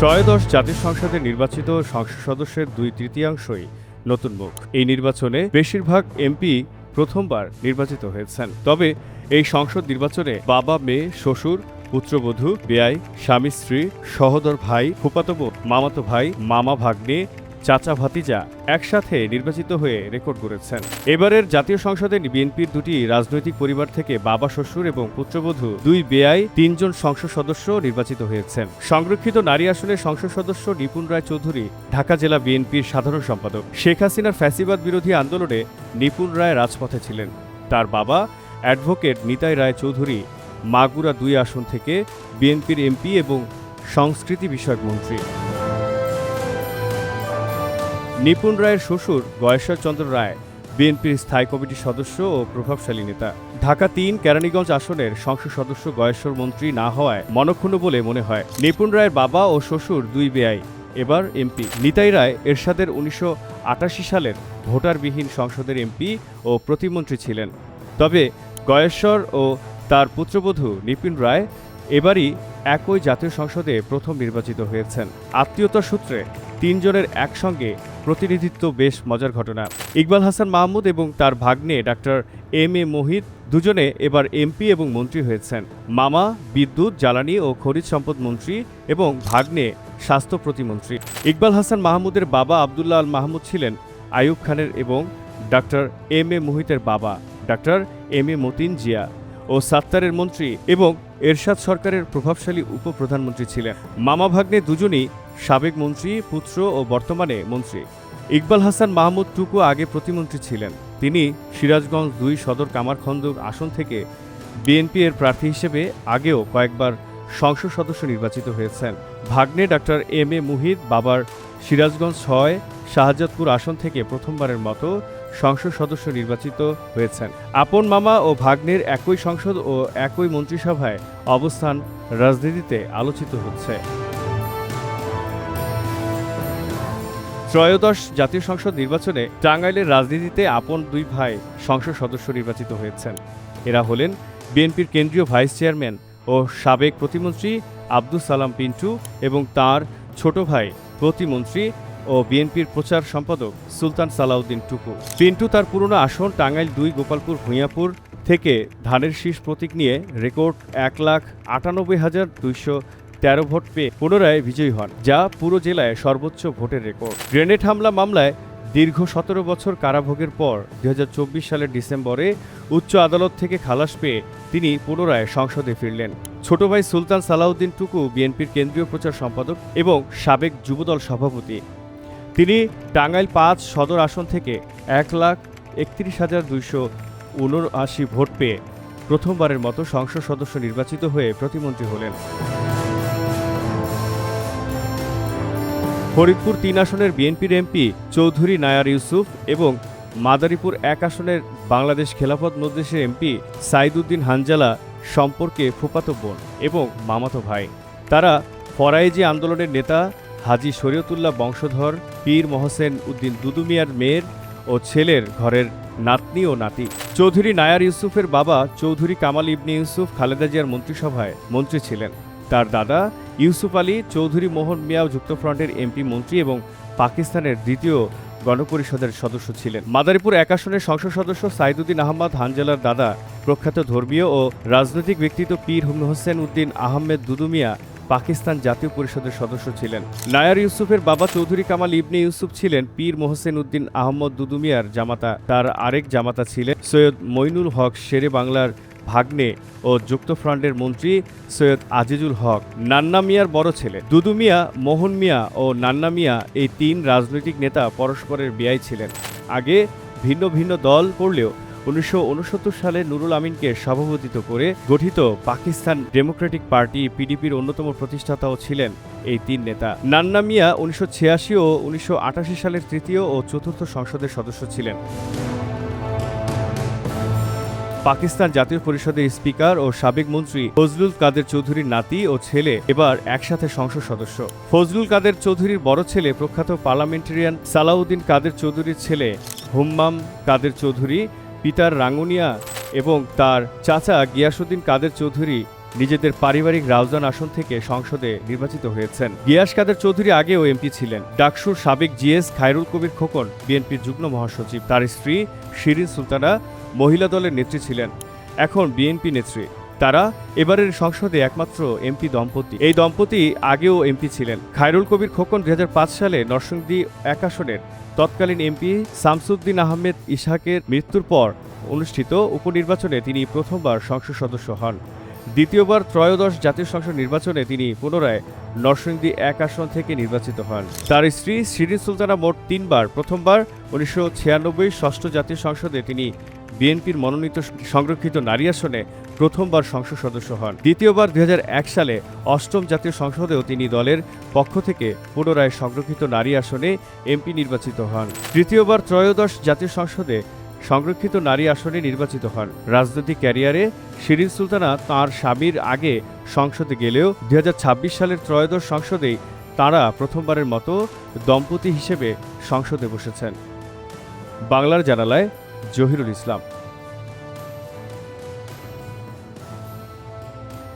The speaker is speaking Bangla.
ত্রয়োদশ জাতীয় সংসদে নির্বাচিত সংসদ সদস্যের 2/3 নতুন মুখ। এই নির্বাচনে বেশিরভাগ এমপি প্রথমবার নির্বাচিত হয়েছেন। তবে এই সংসদ নির্বাচনে বাবা, মেয়ে, শ্বশুর, পুত্রবধূ, বেয়াই, স্বামী, স্ত্রী, সহোদর ভাই, ফুফাতো বোন, মামাতো ভাই, মামা ভাগ্নে, চাচা ভাতিজা একসাথে নির্বাচিত হয়ে রেকর্ড গড়েছেন। এবারের জাতীয় সংসদে বিএনপির দুটি রাজনৈতিক পরিবার থেকে বাবা, শ্বশুর এবং পুত্রবধূ 2 বেয়াই 3 জন সংসদ সদস্য নির্বাচিত হয়েছেন। সংরক্ষিত নারী আসনের সংসদ সদস্য নিপুণ রায় চৌধুরী ঢাকা জেলা বিএনপির সাধারণ সম্পাদক। শেখ হাসিনার ফ্যাসিবাদ বিরোধী আন্দোলনে নিপুণ রায় রাজপথে ছিলেন। তার বাবা অ্যাডভোকেট নিতাই রায় চৌধুরী মাগুরা 2 আসন থেকে বিএনপির এমপি এবং সংস্কৃতি বিষয়ক মন্ত্রী। নিপুণ রায়ের শ্বশুর গয়েশ্বর চন্দ্র রায় বিএনপির স্থায়ী কমিটির সদস্য ও প্রভাবশালী নেতা। ঢাকা 3 কেরানীগঞ্জ আসনের সংসদ সদস্য গয়েশ্বর মন্ত্রী না হওয়ায় মনক্ষুণ্ণ বলে মনে হয়। নিপুণ রায়ের বাবা ও শ্বশুর 2 বেয়াই এবার এমপি। নিতাই রায় এরশাদের 1988 সালের ভোটারবিহীন সংসদের এমপি ও প্রতিমন্ত্রী ছিলেন। তবে গয়েশ্বর ও তার পুত্রবধূ নিপুণ রায় এবারই একই জাতীয় সংসদে প্রথম নির্বাচিত হয়েছেন। আত্মীয়তার সূত্রে 3 জনের একসঙ্গে প্রতিনিধিত্ব বেশ মজার ঘটনা। ইকবাল হাসান মাহমুদ এবং তার ভাগ্নে ডাক্তার এম.এ. মোহিত দুজনে এবার এমপি এবং মন্ত্রী হয়েছেন। মামা বিদ্যুৎ, জ্বালানি ও খনিজ সম্পদ মন্ত্রী এবং ভাগ্নে স্বাস্থ্য প্রতিমন্ত্রী। ইকবাল হাসান মাহমুদের বাবা আবদুল্লাহ আল মাহমুদ ছিলেন আইয়ুব খানের এবং ডাক্তার এম.এ. মোহিতের বাবা ডাক্তার এম.এ. মতিন জিয়া ও সাত্তারের মন্ত্রী এবং এরশাদ সরকারের প্রভাবশালী উপপ্রধানমন্ত্রী ছিলেন। মামা ভাগ্নে দুজনই সাবেক মন্ত্রী, পুত্র ও বর্তমানে মন্ত্রী। ইকবাল হাসান মাহমুদ টুকু আগে প্রতিমন্ত্রী ছিলেন। তিনি সিরাজগঞ্জ 2 সদর কামারখন্দ আসন থেকে বিএনপি এর প্রার্থী হিসেবে আগেও কয়েকবার সংসদ সদস্য নির্বাচিত হয়েছেন। ভাগ্নে ডাক্তার এম.এ. মুহিত বাবার সিরাজগঞ্জ 6 শাহজাদপুর আসন থেকে প্রথমবারের মতো সংসদ সদস্য নির্বাচিত হয়েছেন। আপন মামা ও ভাগ্নের একই সংসদ ও একই মন্ত্রিসভায় অবস্থান রাজনীতিতে আলোচিত হচ্ছে। ত্রয়োদশ জাতীয় সংসদ নির্বাচনে টাঙ্গাইলের রাজনীতিতে আপন 2 ভাই সংসদ সদস্য নির্বাচিত হয়েছেন। এরা হলেন বিএনপির কেন্দ্রীয় ভাইস চেয়ারম্যান ও সাবেক প্রতিমন্ত্রী আব্দুস সালাম পিন্টু এবং তার ছোট ভাই প্রতিমন্ত্রী ও বিএনপির প্রচার সম্পাদক সুলতান সালাউদ্দিন টুকু। পিন্টু তার পুরনো আসন টাঙ্গাইল 2 গোপালপুর ভূঁইয়াপুর থেকে ধানের শীষ প্রতীক নিয়ে রেকর্ড 1,98,213 ভোট পেয়ে পুনরায় বিজয়ী হন, যা পুরো জেলায় সর্বোচ্চ ভোটের রেকর্ড। গ্রেনেড হামলা মামলায় দীর্ঘ 17 বছর কারাভোগের পর 2024 সালের ডিসেম্বরে উচ্চ আদালত থেকে খালাস পেয়ে তিনি পুনরায় সংসদে ফিরলেন। ছোট ভাই সুলতান সালাউদ্দিন টুকু বিএনপির কেন্দ্রীয় প্রচার সম্পাদক এবং সাবেক যুবদল সভাপতি। তিনি টাঙ্গাইল 5 সদর আসন থেকে 1,31,279 ভোট পেয়ে প্রথমবারের মতো সংসদ সদস্য নির্বাচিত হয়ে প্রতিমন্ত্রী হলেন। ফরিদপুর 3 আসনের বিএনপির এমপি চৌধুরী নায়ার ইউসুফ এবং মাদারীপুর 1 আসনের বাংলাদেশ খেলাফত মজলিসের এমপি সাইদুদ্দিন হানজালা সম্পর্কে ফুফাতো বোন এবং মামাতো ভাই। তারা ফরায়েজি আন্দোলনের নেতা হাজী শরীয়তুল্লাহ বংশধর পীর মহসেন উদ্দিন দুদু মিয়ার মেয়ের ও ছেলের ঘরের নাতনি ও নাতি। চৌধুরী নায়ার ইউসুফের বাবা চৌধুরী কামাল ইবনে ইউসুফ খালেদা জিয়ার মন্ত্রিসভায় মন্ত্রী ছিলেন। তার দাদা ইউসুফ আলী চৌধুরী মোহন মিয়া যুক্তফ্রন্টের এমপি মন্ত্রী এবং পাকিস্তানের 2য় গণপরিষদের সদস্য ছিলেন। মাদারীপুর 1 আসনের সংসদ সদস্য সাইদুদ্দিন আহমদ হানজালার দাদা প্রখ্যাত ধর্মীয় ও রাজনৈতিক ব্যক্তিত্ব পীর মোহসেন উদ্দিন আহমেদ দুদু মিয়া পাকিস্তান জাতীয় পরিষদের সদস্য ছিলেন। নায়ার ইউসুফের বাবা চৌধুরী কামাল ইবনে ইউসুফ ছিলেন পীর মোহসেন উদ্দিন আহমদ দুদু মিয়ার জামাতা। তার আরেক জামাতা ছিলেন সৈয়দ মইনুল হক শেরে বাংলার ভাগ্নে ও যুক্তফ্রন্টের মন্ত্রী সৈয়দ আজিজুল হক নান্না মিয়ার বড় ছেলে। দুদু মিয়া, মোহন মিয়া ও নান্না মিয়া এই 3 রাজনৈতিক নেতা পরস্পরের বেয়াই ছিলেন। আগে ভিন্ন ভিন্ন দল করলেও 1969 সালে নুরুল আমিনকে সভাপতিত্ব করে গঠিত পাকিস্তান ডেমোক্রেটিক পার্টি পিডিপির অন্যতম প্রতিষ্ঠাতাও ছিলেন এই 3 নেতা। নান্না মিয়া 1986 ও 1988 সালের 3য় ও 4র্থ সংসদের সদস্য ছিলেন। পাকিস্তান জাতীয় পরিষদের স্পিকার ও সাবেক মন্ত্রী ফজলুল কাদের চৌধুরীর নাতি ও ছেলে এবার একসাথে সংসদ সদস্য। ফজলুল কাদের চৌধুরীর বড় ছেলে প্রখ্যাত পার্লামেন্টেরিয়ান সালাউদ্দিন কাদের চৌধুরীর ছেলে হুম্মাম কাদের চৌধুরী, পিতার রাঙ্গুনিয়া এবং তার চাচা গিয়াসউদ্দিন কাদের চৌধুরী নিজেদের পারিবারিক রাউজান আসন থেকে সংসদে নির্বাচিত হয়েছেন। গিয়াস কাদের চৌধুরী আগেও এমপি ছিলেন। ডাকসুর সাবেক জিএস খায়রুল কবির খোকন বিএনপির যুগ্ম মহাসচিব। তার স্ত্রী শিরিন সুলতানা মহিলা দলের নেত্রী ছিলেন, এখন বিএনপি নেত্রী। তারা এবারের সংসদে একমাত্র এমপি দম্পতি। এই দম্পতি আগেও এমপি ছিলেন। খায়রুল কবির খোকন ২০০৫ সালে নরসিংদী ১ আসনের তৎকালীন এমপি শামসুদ্দিন আহমেদ ইসহাকের মৃত্যুর পর অনুষ্ঠিত উপনির্বাচনে তিনি প্রথমবার সংসদ সদস্য হন। দ্বিতীয়বার ত্রয়োদশ জাতীয় সংসদ নির্বাচনে তিনি পুনরায় নরসিংদী ১ আসন থেকে নির্বাচিত হন। তার স্ত্রী শিরিন সুলতানা মোট ৩ বার, প্রথমবার ১৯৯৬ ষষ্ঠ জাতীয় সংসদে তিনি বিএনপির মনোনীত সংরক্ষিত নারী আসনে প্রথমবার সংসদ সদস্য হন। দ্বিতীয়বার ২০০১ সালে অষ্টম জাতীয় সংসদেও তিনি দলের পক্ষ থেকে পুনরায় সংরক্ষিত নারী আসনে এমপি নির্বাচিত হন। তৃতীয়বার ত্রয়োদশ জাতীয় সংসদে সংরক্ষিত নারী আসনে নির্বাচিত হন। রাজনৈতিক ক্যারিয়ারে শিরিন সুলতানা তাঁর স্বামীর আগে সংসদে গেলেও ২০২৬ সালের ত্রয়োদশ সংসদেই তাঁরা প্রথমবারের মতো দম্পতি হিসেবে সংসদে বসেছেন। বাংলার জানালায় জহিরুল ইসলাম।